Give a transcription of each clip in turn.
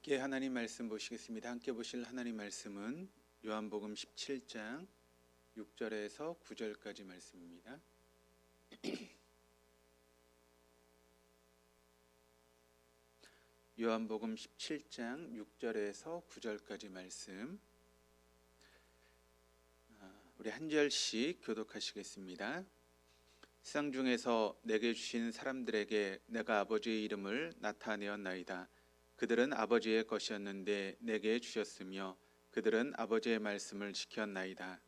함께 하나님 말씀 보시겠습니다. 함께 보실 하나님 말씀은 요한복음 17장 6절에서 9절까지 말씀입니다. 요한복음 17장 6절에서 9절까지 말씀, 우리 한 절씩 교독하시겠습니다. 세상 중에서 내게 주신 사람들에게 내가 아버지의 이름을 나타내었나이다. 그들은 아버지의 것이었는데 내게 주셨으며 그들은 아버지의 말씀을 지켰나이다.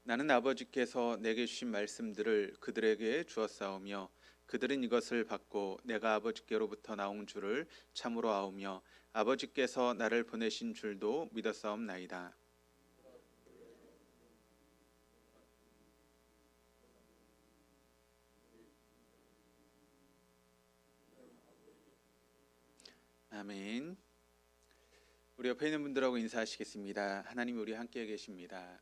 나는 아버지께서 내게 주신 말씀들을 그들에게 주었사오며 그들은 이것을 받고 내가 아버지께로부터 나온 줄을 참으로 아오며 아버지께서 나를 보내신 줄도 믿었사옵나이다. 아멘. 우리 옆에 있는 분들하고 인사하시겠습니다. 하나님 우리 함께 계십니다.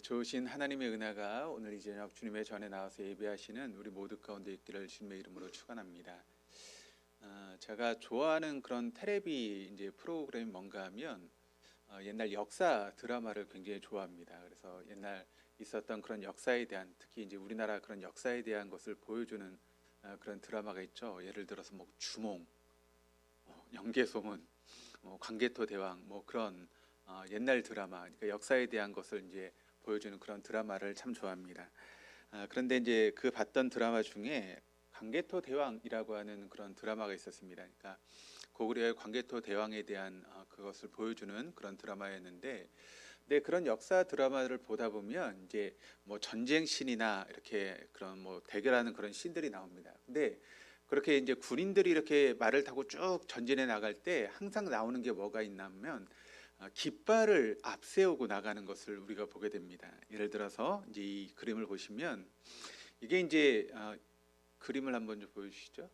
좋으신 하나님의 은혜가 오늘 이 저녁 주님의 전에 나와서 예배하시는 우리 모두 가운데 있기를 주님의 이름으로 축원합니다. 제가 좋아하는 그런 텔레비 이제 프로그램이 뭔가 하면 옛날 역사 드라마를 굉장히 좋아합니다. 그래서 옛날 있었던 그런 역사에 대한, 특히 이제 우리나라 그런 역사에 대한 것을 보여주는 그런 드라마가 있죠. 예를 들어서 뭐 주몽, 영계소문, 광개토 대왕, 뭐 그런 옛날 드라마, 그러니까 역사에 대한 것을 이제 보여주는 그런 드라마를 참 좋아합니다. 그런데 이제 그 봤던 드라마 중에 광개토 대왕이라고 하는 그런 드라마가 있었습니다. 그러니까 고구려의 광개토 대왕에 대한 그것을 보여주는 그런 드라마였는데, 근데 그런 역사 드라마를 보다 보면 이제 뭐 전쟁 씬이나 이렇게 그런 뭐 대결하는 그런 씬들이 나옵니다. 근데 그렇게 이제 군인들이 이렇게 말을 타고 쭉 전진해 나갈 때 항상 나오는 게 뭐가 있냐면 깃발을 앞세우고 나가는 것을 우리가 보게 됩니다. 예를 들어서 이제 이 그림을 보시면 이게 이제 그림을 한번 좀 보여주시죠.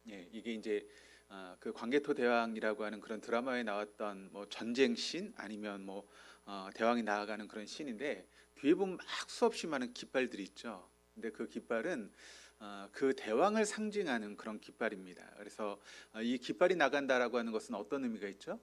이게 이제 그 광개토 대왕이라고 하는 그런 드라마에 나왔던 뭐 전쟁 씬 아니면 뭐 대왕이 나아가는 그런 씬인데, 뒤에 보면 막 수없이 많은 깃발들이 있죠. 근데 그 깃발은 그 대왕을 상징하는 그런 깃발입니다. 그래서 이 깃발이 나간다라고 하는 것은 어떤 의미가 있죠?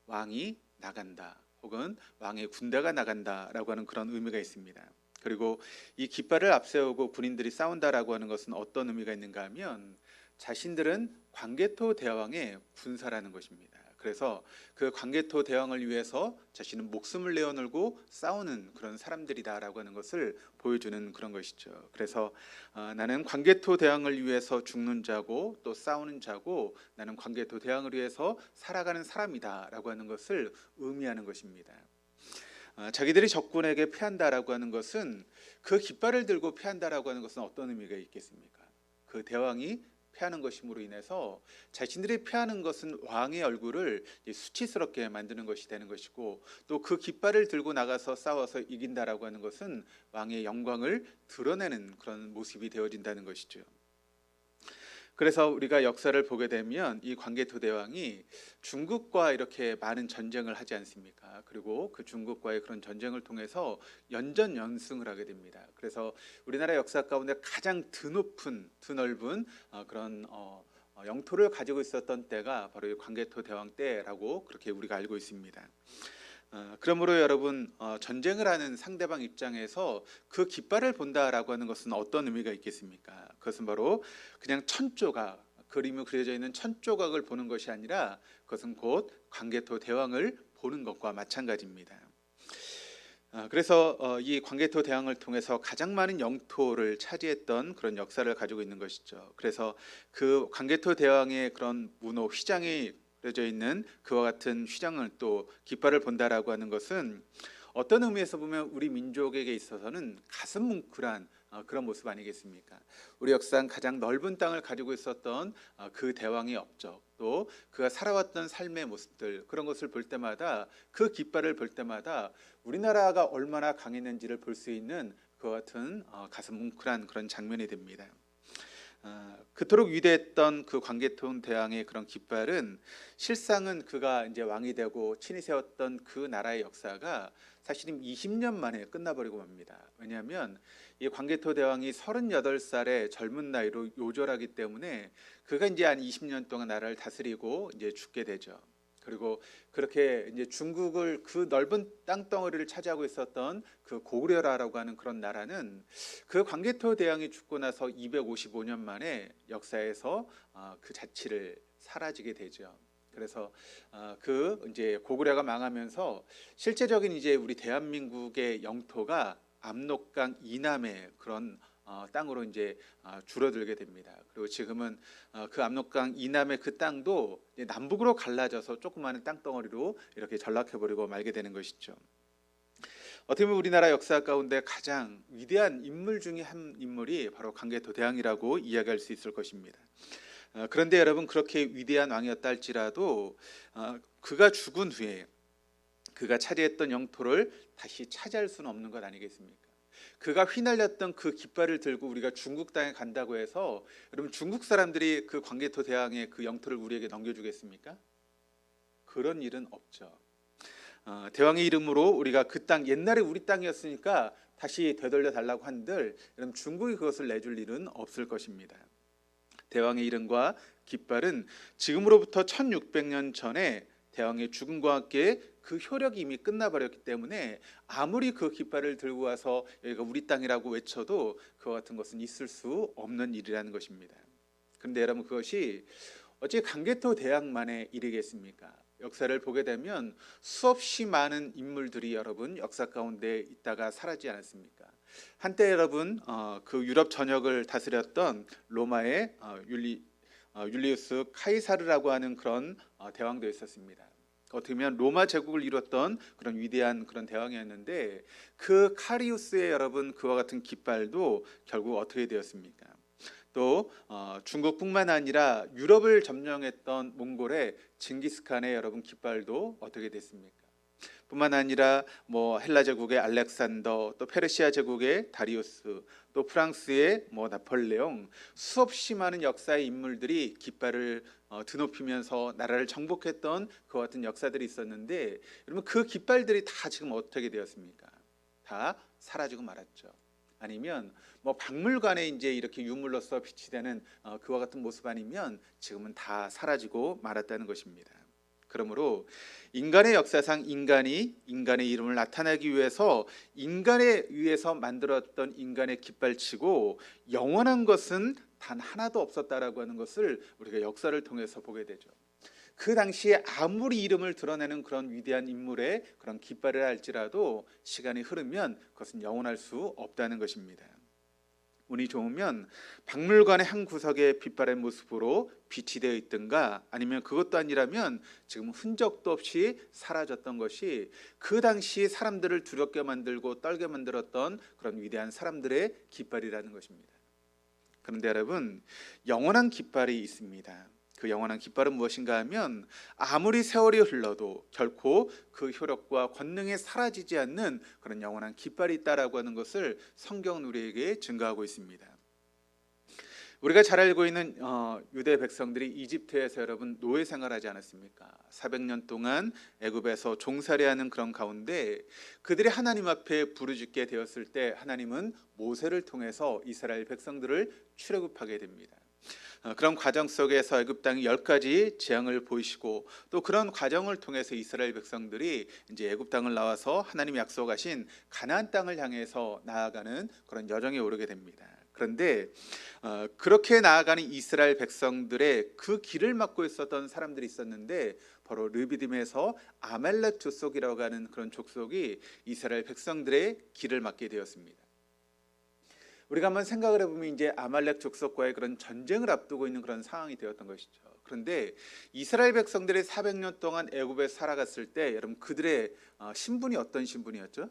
왕이 나간다, 혹은 왕의 군대가 나간다라고 하는 그런 의미가 있습니다. 그리고 이 깃발을 앞세우고 군인들이 싸운다라고 하는 것은 어떤 의미가 있는가 하면 자신들은 광개토 대왕의 군사라는 것입니다. 그래서 그 광개토 대왕을 위해서 자신은 목숨을 내어놓고 싸우는 그런 사람들이다라고 하는 것을 보여주는 그런 것이죠. 그래서 나는 광개토 대왕을 위해서 죽는 자고 또 싸우는 자고, 나는 광개토 대왕을 위해서 살아가는 사람이다라고 하는 것을 의미하는 것입니다. 자기들이 적군에게 패한다라고 하는 것은, 그 깃발을 들고 패한다라고 하는 것은 어떤 의미가 있겠습니까? 그 대왕이 패하는 것임으로 인해서 자신들이 패하는 것은 왕의 얼굴을 수치스럽게 만드는 것이 되는 것이고, 또 그 깃발을 들고 나가서 싸워서 이긴다라고 하는 것은 왕의 영광을 드러내는 그런 모습이 되어진다는 것이죠. 그래서 우리가 역사를 보게 되면 이 광개토 대왕이 중국과 이렇게 많은 전쟁을 하지 않습니까? 그리고 그 중국과의 그런 전쟁을 통해서 연전연승을 하게 됩니다. 그래서 우리나라 역사 가운데 가장 드넓은 그런 영토를 가지고 있었던 때가 바로 이 광개토 대왕 때라고 그렇게 우리가 알고 있습니다. 그러므로 여러분, 전쟁을 하는 상대방 입장에서 그 깃발을 본다라고 하는 것은 어떤 의미가 있겠습니까? 그것은 바로 그냥 천조각, 그림이 그려져 있는 천조각을 보는 것이 아니라 그것은 곧 광개토 대왕을 보는 것과 마찬가지입니다. 그래서 이 광개토 대왕을 통해서 가장 많은 영토를 차지했던 그런 역사를 가지고 있는 것이죠. 그래서 그 광개토 대왕의 그런 문호 휘장이 그려져 있는 그와 같은 휘장을, 또 깃발을 본다라고 하는 것은 어떤 의미에서 보면 우리 민족에게 있어서는 가슴 뭉클한 그런 모습 아니겠습니까? 우리 역사상 가장 넓은 땅을 가지고 있었던 그 대왕의 업적, 또 그가 살아왔던 삶의 모습들, 그런 것을 볼 때마다, 그 깃발을 볼 때마다 우리나라가 얼마나 강했는지를 볼 수 있는 그와 같은 가슴 뭉클한 그런 장면이 됩니다. 그토록 위대했던 그 광개토 대왕의 그런 깃발은 실상은 그가 이제 왕이 되고 친히 세웠던 그 나라의 역사가 사실은 20년 만에 끝나버리고 맙니다. 왜냐하면 이 광개토 대왕이 38살의 젊은 나이로 요절하기 때문에 그가 이제 한 20년 동안 나라를 다스리고 이제 죽게 되죠. 그리고 그렇게 이제 중국을 그 넓은 땅덩어리를 차지하고 있었던 그 고구려라라고 하는 그런 나라는 그 광개토 대왕이 죽고 나서 255년 만에 역사에서 그 자치를 사라지게 되죠. 그래서 그 이제 고구려가 망하면서 실제적인 이제 우리 대한민국의 영토가 압록강 이남의 그런 땅으로 이제 줄어들게 됩니다. 그리고 지금은 그 압록강 이남의 그 땅도 이제 남북으로 갈라져서 조그마한 땅덩어리로 이렇게 전락해버리고 말게 되는 것이죠. 어떻게 보면 우리나라 역사 가운데 가장 위대한 인물 중에 한 인물이 바로 광개토 대왕이라고 이야기할 수 있을 것입니다. 그런데 여러분, 그렇게 위대한 왕이었다 할지라도 그가 죽은 후에 그가 차지했던 영토를 다시 차지할 수는 없는 것 아니겠습니까? 그가 휘날렸던 그 깃발을 들고 우리가 중국 땅에 간다고 해서 여러분, 중국 사람들이 그 광개토 대왕의 그 영토를 우리에게 넘겨주겠습니까? 그런 일은 없죠. 대왕의 이름으로 우리가 그 땅, 옛날에 우리 땅이었으니까 다시 되돌려 달라고 한들 여러분, 중국이 그것을 내줄 일은 없을 것입니다. 대왕의 이름과 깃발은 지금으로부터 1600년 전에 대왕의 죽음과 함께 그 효력이 이미 끝나버렸기 때문에 아무리 그 깃발을 들고 와서 여기가 우리 땅이라고 외쳐도 그와 같은 것은 있을 수 없는 일이라는 것입니다. 그런데 여러분, 그것이 어찌 광개토 대왕만의 일이겠습니까? 역사를 보게 되면 수없이 많은 인물들이 여러분 역사 가운데 있다가 사라지지 않았습니까? 한때 여러분 그 유럽 전역을 다스렸던 로마의 율리우스 카이사르라고 하는 그런 대왕도 있었습니다. 어떻게 보면 로마 제국을 이뤘던 그런 위대한 그런 대왕이었는데 그 카리우스의 여러분 그와 같은 깃발도 결국 어떻게 되었습니까? 또 중국뿐만 아니라 유럽을 점령했던 몽골의 징기스칸의 여러분 깃발도 어떻게 됐습니까? 뿐만 아니라 뭐 헬라 제국의 알렉산더, 또 페르시아 제국의 다리우스, 또 프랑스의 뭐 나폴레옹, 수없이 많은 역사의 인물들이 깃발을 드높이면서 나라를 정복했던 그와 같은 역사들이 있었는데 여러분, 그 깃발들이 다 지금 어떻게 되었습니까? 다 사라지고 말았죠. 아니면 뭐 박물관에 이제 이렇게 유물로서 비치되는 그와 같은 모습 아니면 지금은 다 사라지고 말았다는 것입니다. 그러므로 인간의 역사상 인간이 인간의 이름을 나타내기 위해서 인간에 의해서 만들었던 인간의 깃발치고 영원한 것은 단 하나도 없었다라고 하는 것을 우리가 역사를 통해서 보게 되죠. 그 당시에 아무리 이름을 드러내는 그런 위대한 인물의 그런 깃발을 할지라도 시간이 흐르면 그것은 영원할 수 없다는 것입니다. 운이 좋으면 박물관의 한 구석에 깃발의 모습으로 빛이 되어 있든가 아니면 그것도 아니라면 지금 흔적도 없이 사라졌던 것이 그 당시 사람들을 두렵게 만들고 떨게 만들었던 그런 위대한 사람들의 깃발이라는 것입니다. 그런데 여러분, 영원한 깃발이 있습니다. 그 영원한 깃발은 무엇인가 하면 아무리 세월이 흘러도 결코 그 효력과 권능이 사라지지 않는 그런 영원한 깃발이 있다라고 하는 것을 성경은 우리에게 증거하고 있습니다. 우리가 잘 알고 있는 유대 백성들이 이집트에서 여러분 노예 생활하지 않았습니까? 400년 동안 애굽에서 종살이하는 그런 가운데 그들이 하나님 앞에 부르짖게 되었을 때 하나님은 모세를 통해서 이스라엘 백성들을 출애굽하게 됩니다. 그런 과정 속에서 애굽 땅이 10가지 재앙을 보이시고 또 그런 과정을 통해서 이스라엘 백성들이 이제 애굽 땅을 나와서 하나님이 약속하신 가나안 땅을 향해서 나아가는 그런 여정에 오르게 됩니다. 그런데 그렇게 나아가는 이스라엘 백성들의 그 길을 막고 있었던 사람들이 있었는데 바로 르비딤에서 아말렉 족속이라고 하는 그런 족속이 이스라엘 백성들의 길을 막게 되었습니다. 우리가 한번 생각을 해보면 이제 아말렉 족속과의 그런 전쟁을 앞두고 있는 그런 상황이 되었던 것이죠. 그런데 이스라엘 백성들이 400년 동안 애굽에 살아갔을 때 여러분 그들의 신분이 어떤 신분이었죠?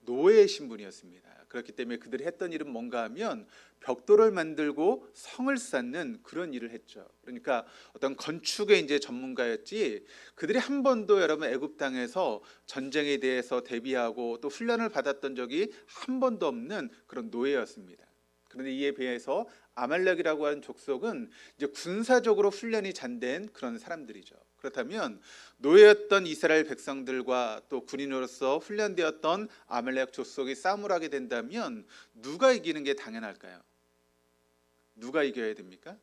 노예의 신분이었습니다. 그렇기 때문에 그들이 했던 일은 뭔가 하면 벽돌을 만들고 성을 쌓는 그런 일을 했죠. 그러니까 어떤 건축의 이제 전문가였지 그들이 한 번도 여러분 애굽 땅에서 전쟁에 대해서 대비하고 또 훈련을 받았던 적이 한 번도 없는 그런 노예였습니다. 그런데 이에 비해서 아말렉이라고 하는 족속은 이제 군사적으로 훈련이 잔된 그런 사람들이죠. 그렇다면 노예였던 이스라엘 백성들과 또 군인으로서 훈련되었던 아말렉 족속이 싸움을 하게 된다면 누가 이기는 게 당연할까요? 누가 이겨야 됩니까?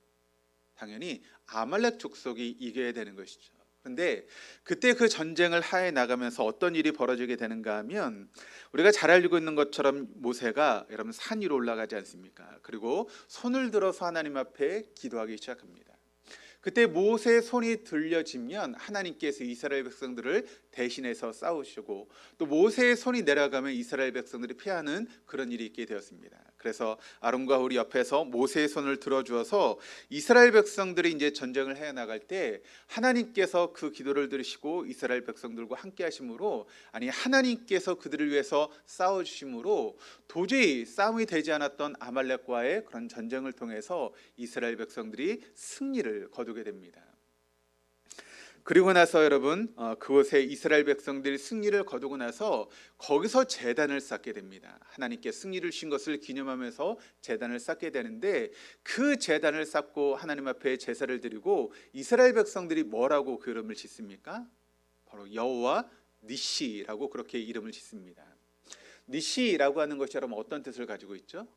당연히 아말렉 족속이 이겨야 되는 것이죠. 그런데 그때 그 전쟁을 하해 나가면서 어떤 일이 벌어지게 되는가 하면 우리가 잘 알고 있는 것처럼 모세가 여러분 산 위로 올라가지 않습니까? 그리고 손을 들어서 하나님 앞에 기도하기 시작합니다. 그때 모세의 손이 들려지면 하나님께서 이스라엘 백성들을 대신해서 싸우시고 또 모세의 손이 내려가면 이스라엘 백성들이 피하는 그런 일이 있게 되었습니다. 그래서 아론과 홀이 옆에서 모세의 손을 들어주어서 이스라엘 백성들이 이제 전쟁을 해 나갈 때 하나님께서 그 기도를 들으시고 이스라엘 백성들과 함께 하심으로 아니 하나님께서 그들을 위해서 싸워 주심으로 도저히 싸움이 되지 않았던 아말렉과의 그런 전쟁을 통해서 이스라엘 백성들이 승리를 거두게 됩니다. 그리고 나서 여러분 그곳에 이스라엘 백성들이 승리를 거두고 나서 거기서 제단을 쌓게 됩니다. 하나님께 승리를 주신 것을 기념하면서 제단을 쌓게 되는데 그 제단을 쌓고 하나님 앞에 제사를 드리고 이스라엘 백성들이 뭐라고 그 이름을 짓습니까? 바로 여호와 니시라고 그렇게 이름을 짓습니다. 니시라고 하는 것이 여러분 어떤 뜻을 가지고 있죠?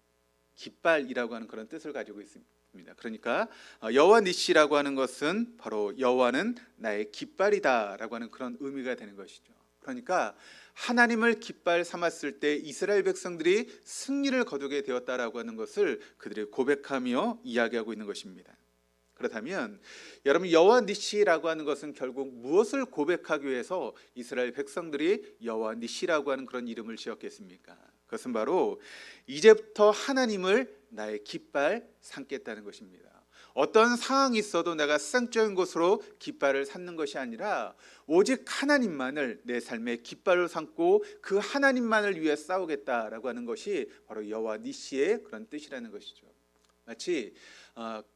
깃발이라고 하는 그런 뜻을 가지고 있습니다. 그러니까 여호와 니시라고 하는 것은 바로 여호와는 나의 깃발이다라고 하는 그런 의미가 되는 것이죠. 그러니까 하나님을 깃발 삼았을 때 이스라엘 백성들이 승리를 거두게 되었다라고 하는 것을 그들이 고백하며 이야기하고 있는 것입니다. 그렇다면 여러분 여호와 니시라고 하는 것은 결국 무엇을 고백하기 위해서 이스라엘 백성들이 여호와 니시라고 하는 그런 이름을 지었겠습니까? 그것은 바로 이제부터 하나님을 나의 깃발 삼겠다는 것입니다. 어떤 상황이 있어도 내가 상적인 곳으로 깃발을 삼는 것이 아니라 오직 하나님만을 내 삶의 깃발로 삼고 그 하나님만을 위해 싸우겠다라고 하는 것이 바로 여호와 니시의 그런 뜻이라는 것이죠. 마치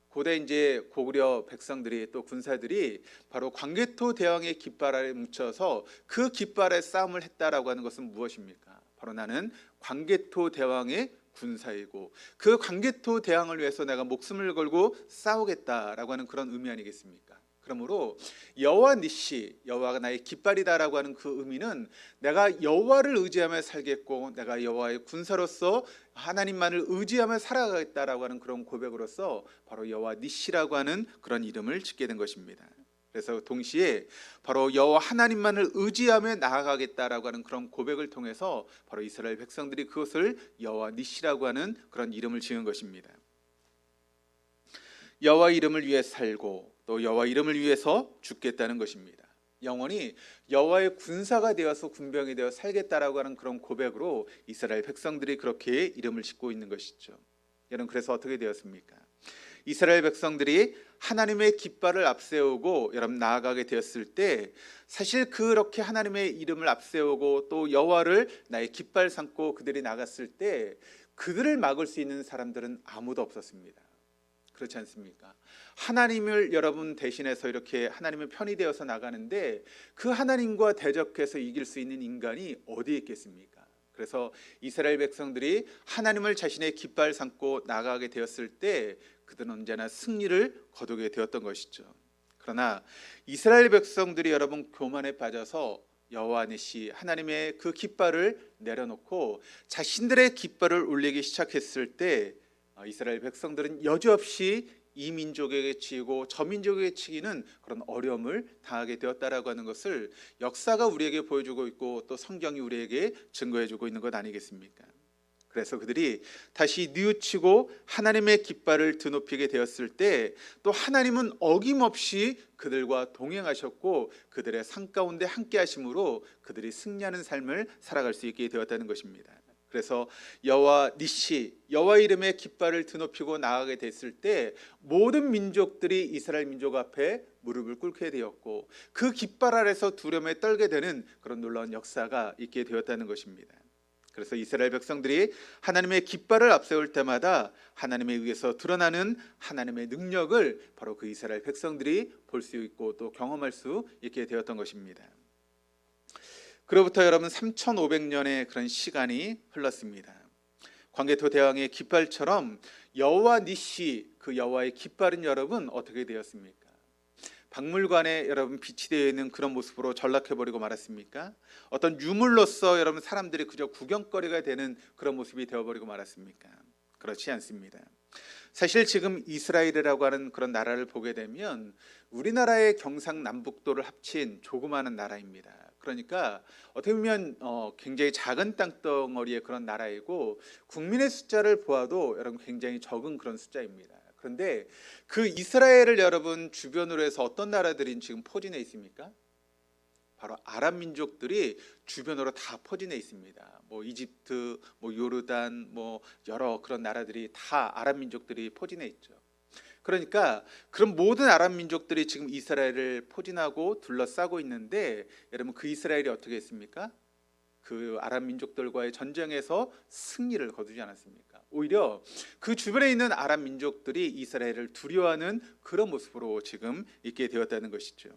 고대 이제 고구려 백성들이 또 군사들이 바로 광개토 대왕의 깃발 아래 뭉쳐서 그 깃발에 싸움을 했다라고 하는 것은 무엇입니까? 바로 나는 광개토 대왕의 군사이고 그 광개토 대왕을 위해서 내가 목숨을 걸고 싸우겠다라고 하는 그런 의미 아니겠습니까? 그러므로 여호와 니시, 여호와가 나의 깃발이다라고 하는 그 의미는 내가 여호와를 의지하며 살겠고 내가 여호와의 군사로서 하나님만을 의지하며 살아가겠다라고 하는 그런 고백으로서 바로 여호와 니시라고 하는 그런 이름을 짓게 된 것입니다. 그래서 동시에 바로 여호와 하나님만을 의지하며 나아가겠다라고 하는 그런 고백을 통해서 바로 이스라엘 백성들이 그것을 여호와 니시라고 하는 그런 이름을 지은 것입니다. 여호와 이름을 위해 살고 또 여호와 이름을 위해서 죽겠다는 것입니다. 영원히 여호와의 군사가 되어서 군병이 되어 살겠다라고 하는 그런 고백으로 이스라엘 백성들이 그렇게 이름을 짓고 있는 것이죠. 여러분 그래서 어떻게 되었습니까? 이스라엘 백성들이 하나님의 깃발을 앞세우고 여러분 나아가게 되었을 때 사실 그렇게 하나님의 이름을 앞세우고 또 여호와를 나의 깃발 삼고 그들이 나갔을 때 그들을 막을 수 있는 사람들은 아무도 없었습니다. 그렇지 않습니까? 하나님을 여러분 대신해서 이렇게 하나님의 편이 되어서 나가는데 그 하나님과 대적해서 이길 수 있는 인간이 어디에 있겠습니까? 그래서 이스라엘 백성들이 하나님을 자신의 깃발 삼고 나가게 되었을 때 그들은 언제나 승리를 거두게 되었던 것이죠. 그러나 이스라엘 백성들이 여러분 교만에 빠져서 여호와 니시 하나님의 그 깃발을 내려놓고 자신들의 깃발을 올리기 시작했을 때 이스라엘 백성들은 여지없이 이 민족에게 치이고 저 민족에게 치기는 그런 어려움을 당하게 되었다라고 하는 것을 역사가 우리에게 보여주고 있고 또 성경이 우리에게 증거해주고 있는 것 아니겠습니까? 그래서 그들이 다시 뉘우치고 하나님의 깃발을 드높이게 되었을 때 또 하나님은 어김없이 그들과 동행하셨고 그들의 산 가운데 함께 하심으로 그들이 승리하는 삶을 살아갈 수 있게 되었다는 것입니다. 그래서 여호와 니시, 여호와 이름의 깃발을 드높이고 나아가게 됐을 때 모든 민족들이 이스라엘 민족 앞에 무릎을 꿇게 되었고 그 깃발 아래서 두려움에 떨게 되는 그런 놀라운 역사가 있게 되었다는 것입니다. 그래서 이스라엘 백성들이 하나님의 깃발을 앞세울 때마다 하나님에 의해서 드러나는 하나님의 능력을 바로 그 이스라엘 백성들이 볼 수 있고 또 경험할 수 있게 되었던 것입니다. 그로부터 여러분 3500년의 그런 시간이 흘렀습니다. 광개토 대왕의 깃발처럼 여호와 니시, 그 여호와의 깃발은 여러분 어떻게 되었습니까? 박물관에 여러분 비치되어 있는 그런 모습으로 전락해버리고 말았습니까? 어떤 유물로서 여러분 사람들이 그저 구경거리가 되는 그런 모습이 되어버리고 말았습니까? 그렇지 않습니다. 사실 지금 이스라엘이라고 하는 그런 나라를 보게 되면 우리나라의 경상남북도를 합친 조그마한 나라입니다. 그러니까 어떻게 보면 굉장히 작은 땅덩어리의 그런 나라이고, 국민의 숫자를 보아도 여러분 굉장히 적은 그런 숫자입니다. 그런데 그 이스라엘을 여러분 주변으로 해서 어떤 나라들이 지금 포진해 있습니까? 바로 아랍 민족들이 주변으로 다 포진해 있습니다. 뭐 이집트, 뭐 요르단, 뭐 여러 그런 나라들이 다 아랍 민족들이 포진해 있죠. 그러니까 그런 모든 아랍 민족들이 지금 이스라엘을 포진하고 둘러싸고 있는데, 여러분 그 이스라엘이 어떻게 했습니까? 그 아랍 민족들과의 전쟁에서 승리를 거두지 않았습니까? 오히려 그 주변에 있는 아랍 민족들이 이스라엘을 두려워하는 그런 모습으로 지금 있게 되었다는 것이죠.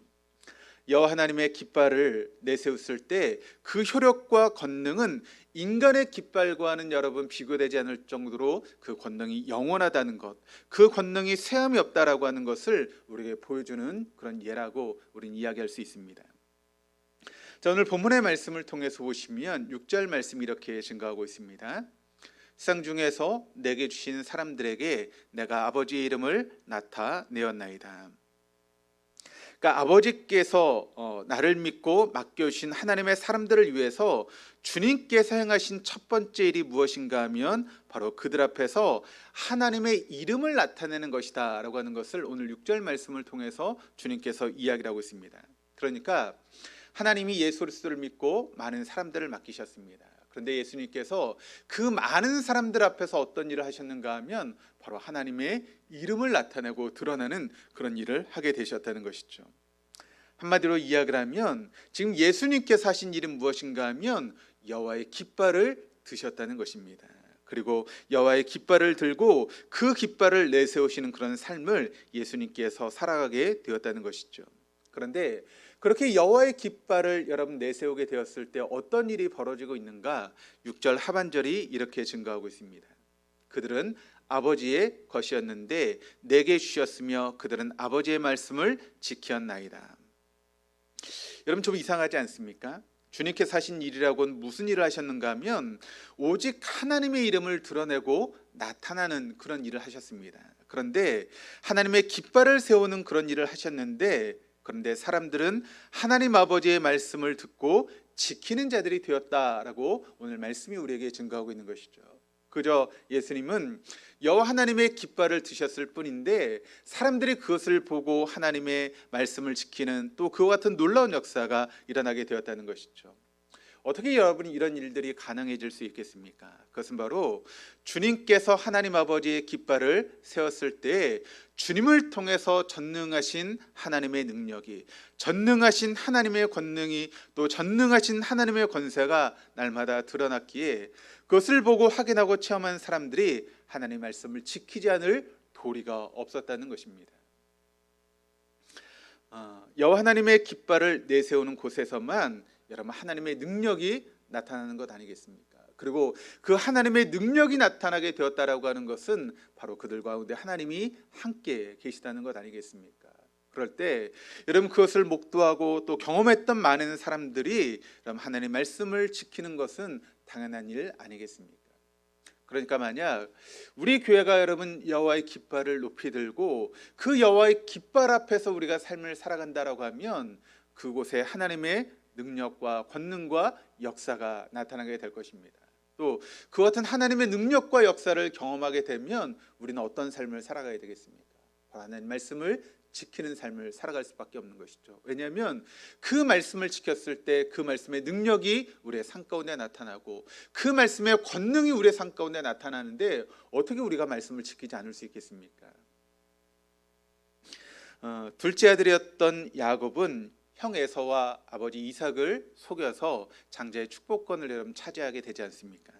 여호와 하나님의 깃발을 내세웠을 때 그 효력과 권능은 인간의 깃발과는 여러분 비교되지 않을 정도로 그 권능이 영원하다는 것, 그 권능이 쇠함이 없다라고 하는 것을 우리에게 보여주는 그런 예라고 우리는 이야기할 수 있습니다. 자, 오늘 본문의 말씀을 통해서 보시면 6절 말씀이 이렇게 증가하고 있습니다. 세상 중에서 내게 주신 사람들에게 내가 아버지의 이름을 나타내었나이다. 그러니까 아버지께서 나를 믿고 맡겨주신 하나님의 사람들을 위해서 주님께서 행하신 첫 번째 일이 무엇인가 하면 바로 그들 앞에서 하나님의 이름을 나타내는 것이다 라고 하는 것을 오늘 6절 말씀을 통해서 주님께서 이야기를 하고 있습니다. 그러니까 하나님이 예수 그리스도를 믿고 많은 사람들을 맡기셨습니다. 그런데 예수님께서 그 많은 사람들 앞에서 어떤 일을 하셨는가 하면 바로 하나님의 이름을 나타내고 드러나는 그런 일을 하게 되셨다는 것이죠. 한마디로 이야기를 하면 지금 예수님께서 하신 일은 무엇인가 하면 여호와의 깃발을 드셨다는 것입니다. 그리고 여호와의 깃발을 들고 그 깃발을 내세우시는 그런 삶을 예수님께서 살아가게 되었다는 것이죠. 그런데 그렇게 여호와의 깃발을 여러분 내세우게 되었을 때 어떤 일이 벌어지고 있는가? 6절 하반절이 이렇게 증가하고 있습니다. 그들은 아버지의 것이었는데 내게 주셨으며 그들은 아버지의 말씀을 지켰나이다. 여러분 좀 이상하지 않습니까? 주님께서 하신 일이라고는 무슨 일을 하셨는가 하면 오직 하나님의 이름을 드러내고 나타나는 그런 일을 하셨습니다. 그런데 하나님의 깃발을 세우는 그런 일을 하셨는데, 그런데 사람들은 하나님 아버지의 말씀을 듣고 지키는 자들이 되었다라고 오늘 말씀이 우리에게 증거하고 있는 것이죠. 그저 예수님은 여호와 하나님의 깃발을 드셨을 뿐인데 사람들이 그것을 보고 하나님의 말씀을 지키는 또 그와 같은 놀라운 역사가 일어나게 되었다는 것이죠. 어떻게 여러분이 이런 일들이 가능해질 수 있겠습니까? 그것은 바로 주님께서 하나님 아버지의 깃발을 세웠을 때 주님을 통해서 전능하신 하나님의 능력이, 전능하신 하나님의 권능이, 또 전능하신 하나님의 권세가 날마다 드러났기에 그것을 보고 확인하고 체험한 사람들이 하나님의 말씀을 지키지 않을 도리가 없었다는 것입니다. 여호와 하나님의 깃발을 내세우는 곳에서만 여러분 하나님의 능력이 나타나는 것 아니겠습니까? 그리고 그 하나님의 능력이 나타나게 되었다라고 하는 것은 바로 그들 가운데 하나님이 함께 계시다는 것 아니겠습니까? 그럴 때 여러분 그것을 목도하고 또 경험했던 많은 사람들이 여러분 하나님의 말씀을 지키는 것은 당연한 일 아니겠습니까? 그러니까 만약 우리 교회가 여러분 여호와의 깃발을 높이 들고 그 여호와의 깃발 앞에서 우리가 삶을 살아간다라고 하면 그곳에 하나님의 능력과 권능과 역사가 나타나게 될 것입니다. 또 그 같은 하나님의 능력과 역사를 경험하게 되면 우리는 어떤 삶을 살아가야 되겠습니까? 바로 하나님 말씀을 지키는 삶을 살아갈 수밖에 없는 것이죠. 왜냐하면 그 말씀을 지켰을 때 그 말씀의 능력이 우리의 삶 가운데 나타나고 그 말씀의 권능이 우리의 삶 가운데 나타나는데 어떻게 우리가 말씀을 지키지 않을 수 있겠습니까? 둘째 아들이었던 야곱은 형 에서와 아버지 이삭을 속여서 장자의 축복권을 여러분 차지하게 되지 않습니까?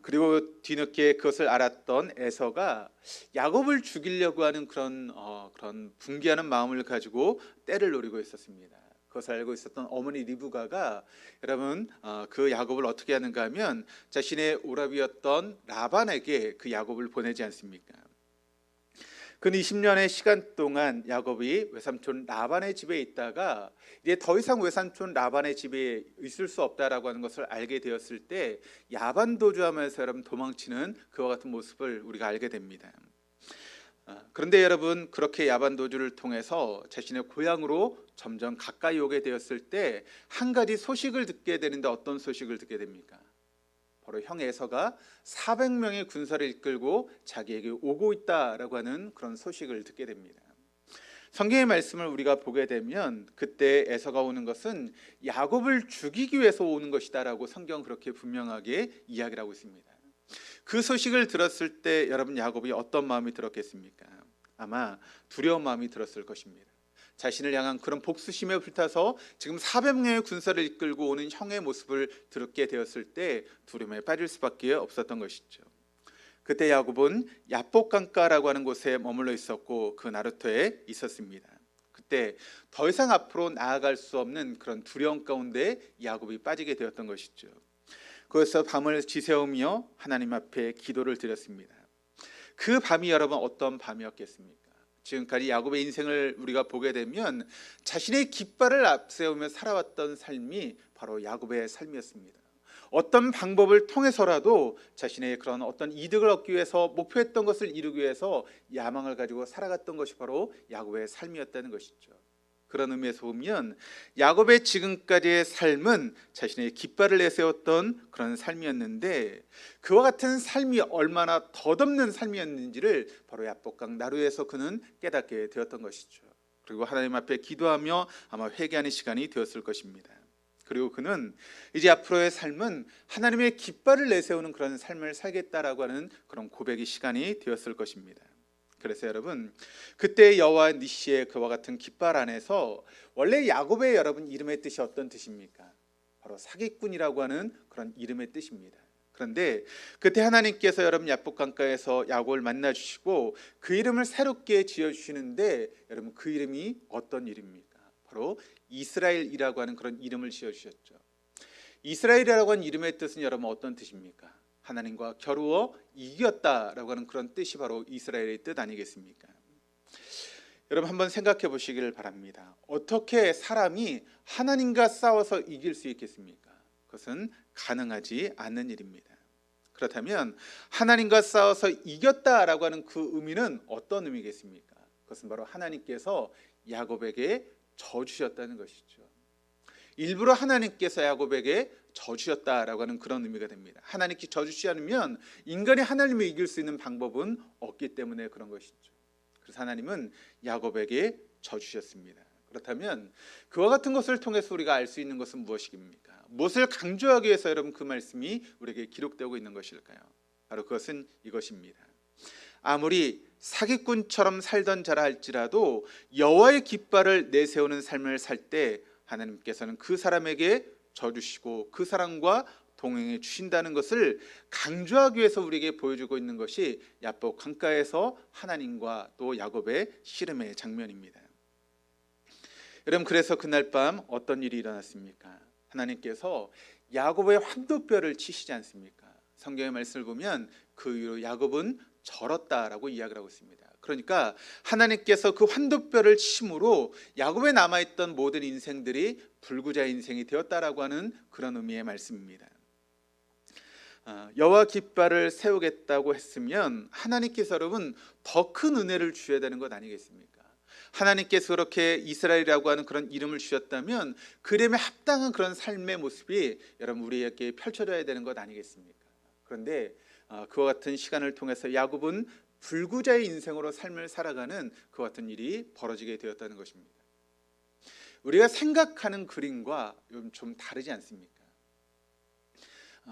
그리고 뒤늦게 그것을 알았던 에서가 야곱을 죽이려고 하는 그런 분개하는 마음을 가지고 때를 노리고 있었습니다. 그것을 알고 있었던 어머니 리브가가 여러분 그 야곱을 어떻게 하는가 하면 자신의 오라비였던 라반에게 그 야곱을 보내지 않습니까? 그 20년의 시간 동안 야곱이 외삼촌 라반의 집에 있다가 이제 더 이상 외삼촌 라반의 집에 있을 수 없다라고 하는 것을 알게 되었을 때 야반도주하면서 여러분 도망치는 그와 같은 모습을 우리가 알게 됩니다. 그런데 여러분 그렇게 야반도주를 통해서 자신의 고향으로 점점 가까이 오게 되었을 때 한 가지 소식을 듣게 되는데 어떤 소식을 듣게 됩니까? 바로 형 에서가 400명의 군사를 이끌고 자기에게 오고 있다라고 하는 그런 소식을 듣게 됩니다. 성경의 말씀을 우리가 보게 되면 그때 에서가 오는 것은 야곱을 죽이기 위해서 오는 것이다라고 성경 그렇게 분명하게 이야기를 하고 있습니다. 그 소식을 들었을 때 여러분 야곱이 어떤 마음이 들었겠습니까? 아마 두려운 마음이 들었을 것입니다. 자신을 향한 그런 복수심에 불타서 지금 400명의 군사를 이끌고 오는 형의 모습을 듣게 되었을 때 두려움에 빠질 수밖에 없었던 것이죠. 그때 야곱은 야복강가라고 하는 곳에 머물러 있었고 그 나루터에 있었습니다. 그때 더 이상 앞으로 나아갈 수 없는 그런 두려움 가운데 야곱이 빠지게 되었던 것이죠. 그래서 밤을 지새우며 하나님 앞에 기도를 드렸습니다. 그 밤이 여러분 어떤 밤이었겠습니까? 지금까지 야곱의 인생을 우리가 보게 되면 자신의 깃발을 앞세우며 살아왔던 삶이 바로 야곱의 삶이었습니다. 어떤 방법을 통해서라도 자신의 그런 어떤 이득을 얻기 위해서 목표했던 것을 이루기 위해서 야망을 가지고 살아갔던 것이 바로 야곱의 삶이었다는 것이죠. 그런 의미에서 보면 야곱의 지금까지의 삶은 자신의 깃발을 내세웠던 그런 삶이었는데 그와 같은 삶이 얼마나 덧없는 삶이었는지를 바로 야복강 나루에서 그는 깨닫게 되었던 것이죠. 그리고 하나님 앞에 기도하며 아마 회개하는 시간이 되었을 것입니다. 그리고 그는 이제 앞으로의 삶은 하나님의 깃발을 내세우는 그런 삶을 살겠다라고 하는 그런 고백의 시간이 되었을 것입니다. 그래서 여러분 그때 여호와 니시의 그와 같은 깃발 안에서 원래 야곱의 여러분 이름의 뜻이 어떤 뜻입니까? 바로 사기꾼이라고 하는 그런 이름의 뜻입니다. 그런데 그때 하나님께서 여러분 야복강가에서 야곱을 만나 주시고 그 이름을 새롭게 지어 주시는데 여러분 그 이름이 어떤 이름입니까? 바로 이스라엘이라고 하는 그런 이름을 지어 주셨죠. 이스라엘이라고 하는 이름의 뜻은 여러분 어떤 뜻입니까? 하나님과 겨루어 이겼다라고 하는 그런 뜻이 바로 이스라엘의 뜻 아니겠습니까? 여러분 한번 생각해 보시기를 바랍니다. 어떻게 사람이 하나님과 싸워서 이길 수 있겠습니까? 그것은 가능하지 않는 일입니다. 그렇다면 하나님과 싸워서 이겼다라고 하는 그 의미는 어떤 의미겠습니까? 그것은 바로 하나님께서 야곱에게 져주셨다는 것이죠. 일부러 하나님께서 야곱에게 져주셨다라고 하는 그런 의미가 됩니다. 하나님께 져주시지 않으면 인간이 하나님을 이길 수 있는 방법은 없기 때문에 그런 것이죠. 그래서 하나님은 야곱에게 져주셨습니다. 그렇다면 그와 같은 것을 통해서 우리가 알 수 있는 것은 무엇입니까? 무엇을 강조하기 위해서 여러분 그 말씀이 우리에게 기록되고 있는 것일까요? 바로 그것은 이것입니다. 아무리 사기꾼처럼 살던 자라 할지라도 여호와의 깃발을 내세우는 삶을 살 때 하나님께서는 그 사람에게 져주시고 그 사람과 동행해 주신다는 것을 강조하기 위해서 우리에게 보여주고 있는 것이 야복 강가에서 하나님과 또 야곱의 씨름의 장면입니다. 여러분 그래서 그날 밤 어떤 일이 일어났습니까? 하나님께서 야곱의 환도뼈를 치시지 않습니까? 성경의 말씀을 보면 그 이후로 야곱은 절었다라고 이야기를 하고 있습니다. 그러니까 하나님께서 그 환도뼈를 치심으로 야곱에 남아있던 모든 인생들이 불구자의 인생이 되었다라고 하는 그런 의미의 말씀입니다. 여호와 깃발을 세우겠다고 했으면 하나님께서 여러분 더 큰 은혜를 주셔야 되는 것 아니겠습니까? 하나님께서 그렇게 이스라엘이라고 하는 그런 이름을 주셨다면 그 이름에 합당한 그런 삶의 모습이 여러분 우리에게 펼쳐져야 되는 것 아니겠습니까? 그런데 그와 같은 시간을 통해서 야곱은 불구자의 인생으로 삶을 살아가는 그와 같은 일이 벌어지게 되었다는 것입니다. 우리가 생각하는 그림과 좀 다르지 않습니까?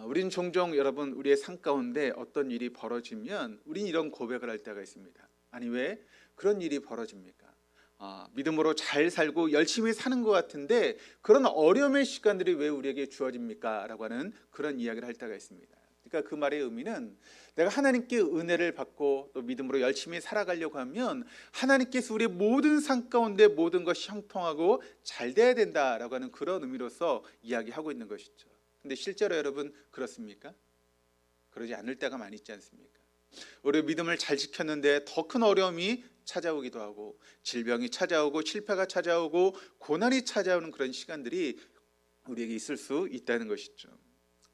우리는 종종 여러분 우리의 삶 가운데 어떤 일이 벌어지면 우리는 이런 고백을 할 때가 있습니다. 아니 왜 그런 일이 벌어집니까? 믿음으로 잘 살고 열심히 사는 것 같은데 그런 어려움의 시간들이 왜 우리에게 주어집니까? 라고 하는 그런 이야기를 할 때가 있습니다. 그러니까 그 말의 의미는 내가 하나님께 은혜를 받고 또 믿음으로 열심히 살아가려고 하면 하나님께서 우리의 모든 삶 가운데 모든 것이 형통하고 잘 돼야 된다라고 하는 그런 의미로서 이야기하고 있는 것이죠. 근데 실제로 여러분 그렇습니까? 그러지 않을 때가 많이 있지 않습니까? 우리 믿음을 잘 지켰는데 더 큰 어려움이 찾아오기도 하고 질병이 찾아오고 실패가 찾아오고 고난이 찾아오는 그런 시간들이 우리에게 있을 수 있다는 것이죠.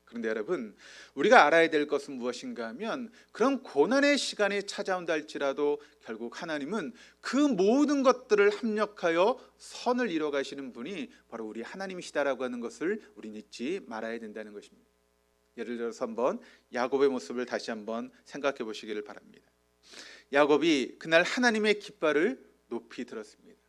그런데 여러분, 우리가 알아야 될 것은 무엇인가 하면 그런 고난의 시간이 찾아온다 할지라도 결국 하나님은 그 모든 것들을 합력하여 선을 이뤄 가시는 분이 바로 우리 하나님이시다라고 하는 것을 우리는 잊지 말아야 된다는 것입니다. 예를 들어서 한번 야곱의 모습을 다시 한번 생각해 보시기를 바랍니다. 야곱이 그날 하나님의 깃발을 높이 들었습니다.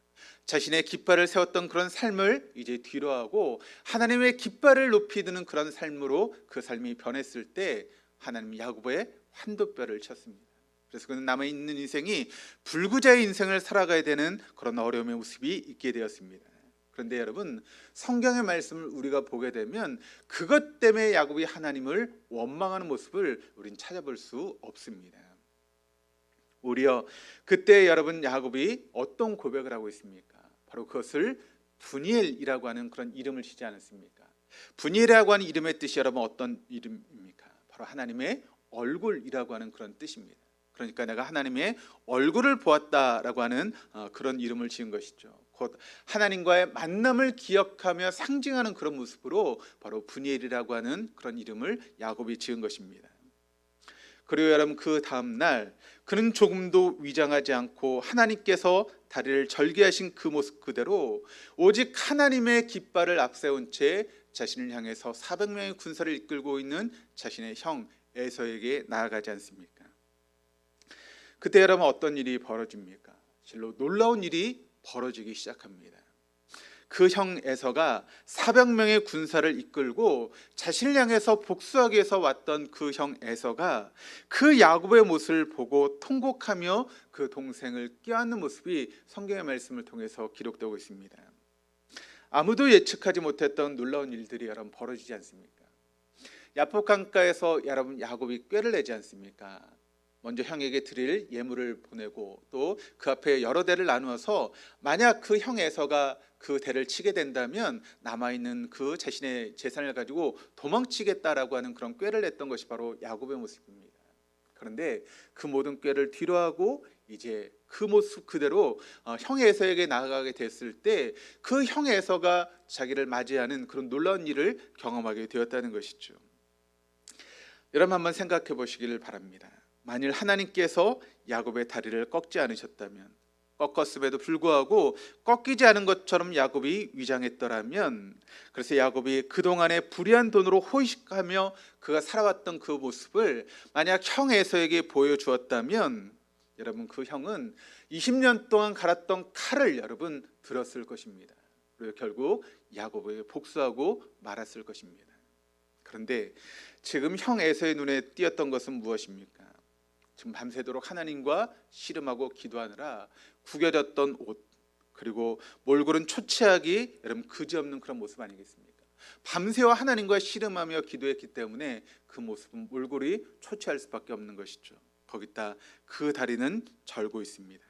자신의 깃발을 세웠던 그런 삶을 이제 뒤로하고 하나님의 깃발을 높이 드는 그런 삶으로 그 삶이 변했을 때 하나님이 야곱의 환도뼈를 쳤습니다. 그래서 그는 남아있는 인생이 불구자의 인생을 살아가야 되는 그런 어려움의 모습이 있게 되었습니다. 그런데 여러분, 성경의 말씀을 우리가 보게 되면 그것 때문에 야곱이 하나님을 원망하는 모습을 우리는 찾아볼 수 없습니다. 오히려 그때 여러분 야곱이 어떤 고백을 하고 있습니까? 바로 그것을 분이엘이라고 하는 그런 이름을 지지 않았습니까? 분이엘이라고 하는 이름의 뜻이 여러분 어떤 이름입니까? 바로 하나님의 얼굴이라고 하는 그런 뜻입니다. 그러니까 내가 하나님의 얼굴을 보았다라고 하는 그런 이름을 지은 것이죠. 곧 하나님과의 만남을 기억하며 상징하는 그런 모습으로 바로 분이엘이라고 하는 그런 이름을 야곱이 지은 것입니다. 그리고 여러분 그 다음 날 그는 조금도 위장하지 않고 하나님께서 다리를 절개하신 그 모습 그대로 오직 하나님의 깃발을 앞세운 채 자신을 향해서 400명의 군사를 이끌고 있는 자신의 형 에서에게 나아가지 않습니까? 그때 여러분 어떤 일이 벌어집니까? 실로 놀라운 일이 벌어지기 시작합니다. 그 형 에서가 400명의 군사를 이끌고 자신을 향해서 복수하기 위해서 왔던 그 형 에서가 그 야곱의 모습을 보고 통곡하며 그 동생을 껴안는 모습이 성경의 말씀을 통해서 기록되고 있습니다. 아무도 예측하지 못했던 놀라운 일들이 여러분 벌어지지 않습니까? 야복 강가에서 여러분 야곱이 꾀를 내지 않습니까? 먼저 형에게 드릴 예물을 보내고 또 그 앞에 여러 대를 나누어서 만약 그 형 에서가 그 대를 치게 된다면 남아있는 그 자신의 재산을 가지고 도망치겠다라고 하는 그런 꾀를 냈던 것이 바로 야곱의 모습입니다. 그런데 그 모든 꾀를 뒤로하고 이제 그 모습 그대로 형 에서에게 나아가게 됐을 때 그 형 에서가 자기를 맞이하는 그런 놀라운 일을 경험하게 되었다는 것이죠. 여러분 한번 생각해 보시기를 바랍니다. 만일 하나님께서 야곱의 다리를 꺾지 않으셨다면, 꺾었음에도 불구하고 꺾이지 않은 것처럼 야곱이 위장했더라면, 그래서 야곱이 그동안의 불의한 돈으로 호의식하며 그가 살아왔던 그 모습을 만약 형 에서에게 보여주었다면 여러분 그 형은 20년 동안 갈았던 칼을 여러분 들었을 것입니다. 그리고 결국 야곱에게 복수하고 말았을 것입니다. 그런데 지금 형 에서의 눈에 띄었던 것은 무엇입니까? 지금 밤새도록 하나님과 씨름하고 기도하느라 구겨졌던 옷, 그리고 몰골은 초췌하기 여러분 그지없는 그런 모습 아니겠습니까? 밤새와 하나님과 씨름하며 기도했기 때문에 그 모습은 몰골이 초췌할 수밖에 없는 것이죠. 거기다 그 다리는 절고 있습니다.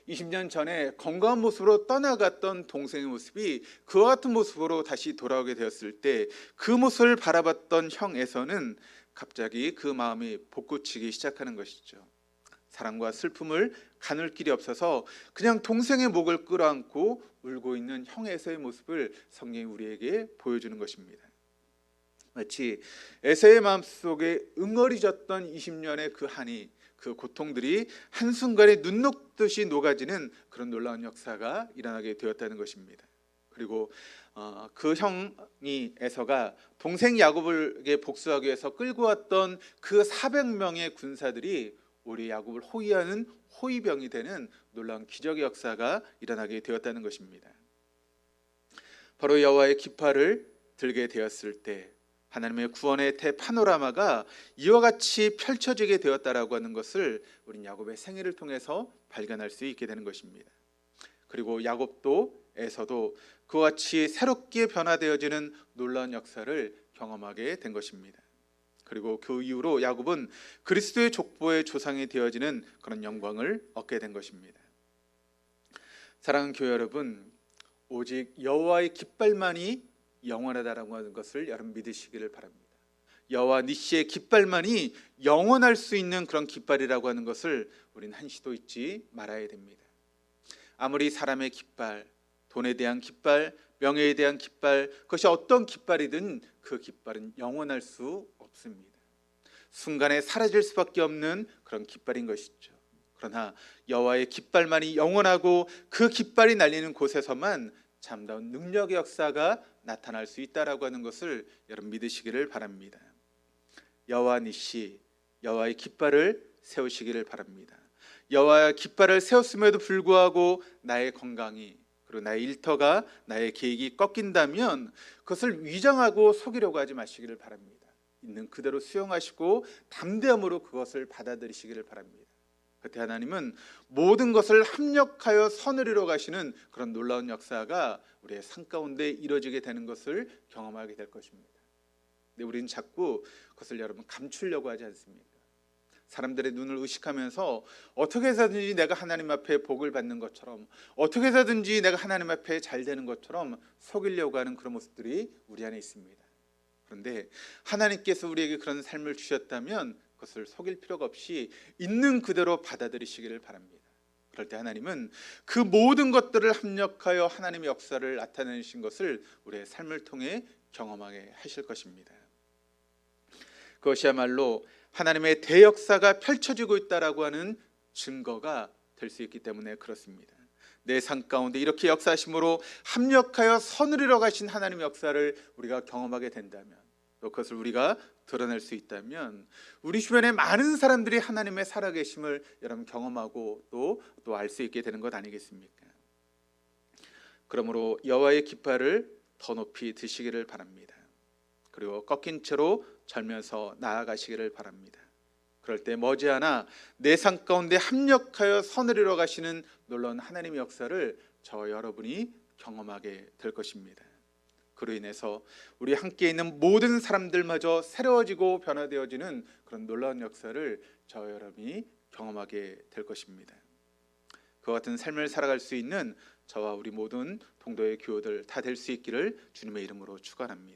20년 전에 건강한 모습으로 떠나갔던 동생의 모습이 그와 같은 모습으로 다시 돌아오게 되었을 때 그 모습을 바라봤던 형 에서는 갑자기 그 마음이 솟구치기 시작하는 것이죠. 사랑과 슬픔을 가눌 길이 없어서 그냥 동생의 목을 끌어안고 울고 있는 형 에서의 모습을 성경이 우리에게 보여주는 것입니다. 마치 에서의 마음속에 응어리졌던 20년의 그 한이, 그 고통들이 한순간에 눈 녹듯이 녹아지는 그런 놀라운 역사가 일어나게 되었다는 것입니다. 그리고 그 형이 에서가 동생 야곱에게 복수하기 위해서 끌고 왔던 그 400명의 군사들이 우리 야곱을 호위하는 호위병이 되는 놀라운 기적의 역사가 일어나게 되었다는 것입니다. 바로 여호와의 깃발을 들게 되었을 때 하나님의 구원의 대파노라마가 이와 같이 펼쳐지게 되었다라고 하는 것을 우린 야곱의 생애를 통해서 발견할 수 있게 되는 것입니다. 그리고 야곱도 에서도 그와 같이 새롭게 변화되어지는 놀라운 역사를 경험하게 된 것입니다. 그리고 그 이후로 야곱은 그리스도의 족보의 조상이 되어지는 그런 영광을 얻게 된 것입니다. 사랑하는 교회 여러분, 오직 여호와의 깃발만이 영원하다라고 하는 것을 여러분 믿으시기를 바랍니다. 여호와 니시의 깃발만이 영원할 수 있는 그런 깃발이라고 하는 것을 우리는 한시도 잊지 말아야 됩니다. 아무리 사람의 깃발, 돈에 대한 깃발, 명예에 대한 깃발, 그것이 어떤 깃발이든 그 깃발은 영원할 수 없습니다. 순간에 사라질 수밖에 없는 그런 깃발인 것이죠. 그러나 여호와의 깃발만이 영원하고 그 깃발이 날리는 곳에서만 참다운 능력의 역사가 나타날 수 있다라고 하는 것을 여러분 믿으시기를 바랍니다. 여호와 니시, 여호와의 깃발을 세우시기를 바랍니다. 여호와의 깃발을 세웠음에도 불구하고 나의 건강이, 그리고 나의 일터가, 나의 계획이 꺾인다면 그것을 위장하고 속이려고 하지 마시기를 바랍니다. 있는 그대로 수용하시고 담대함으로 그것을 받아들이시기를 바랍니다. 그때 하나님은 모든 것을 합력하여 선을 이루어 가시는 그런 놀라운 역사가 우리의 삶 가운데 이루어지게 되는 것을 경험하게 될 것입니다. 근데 우리는 자꾸 그것을 여러분 감추려고 하지 않습니까? 사람들의 눈을 의식하면서 어떻게 해서든지 내가 하나님 앞에 복을 받는 것처럼, 어떻게 해서든지 내가 하나님 앞에 잘 되는 것처럼 속이려고 하는 그런 모습들이 우리 안에 있습니다. 그런데 하나님께서 우리에게 그런 삶을 주셨다면 그것을 속일 필요가 없이 있는 그대로 받아들이시기를 바랍니다. 그럴 때 하나님은 그 모든 것들을 합력하여 하나님의 역사를 나타내신 것을 우리의 삶을 통해 경험하게 하실 것입니다. 그것이야말로 하나님의 대역사가 펼쳐지고 있다라고 하는 증거가 될 수 있기 때문에 그렇습니다. 내 삶 가운데 이렇게 역사하심으로 합력하여 선을 이루어 가신 하나님의 역사를 우리가 경험하게 된다면, 또 그것을 우리가 드러낼 수 있다면 우리 주변에 많은 사람들이 하나님의 살아계심을 여러분 경험하고 또 알 수 있게 되는 것 아니겠습니까? 그러므로 여호와의 깃발을 더 높이 드시기를 바랍니다. 그리고 꺾인 채로 절면서 나아가시기를 바랍니다. 그럴 때 머지않아 내 삶 가운데 합력하여 선을 이루어 가시는 놀라운 하나님의 역사를 저와 여러분이 경험하게 될 것입니다. 그로 인해서 우리 함께 있는 모든 사람들마저 새로워지고 변화되어지는 그런 놀라운 역사를 저와 여러분이 경험하게 될 것입니다. 그와 같은 삶을 살아갈 수 있는 저와 우리 모든 동도의 교우들 다 될 수 있기를 주님의 이름으로 축원합니다.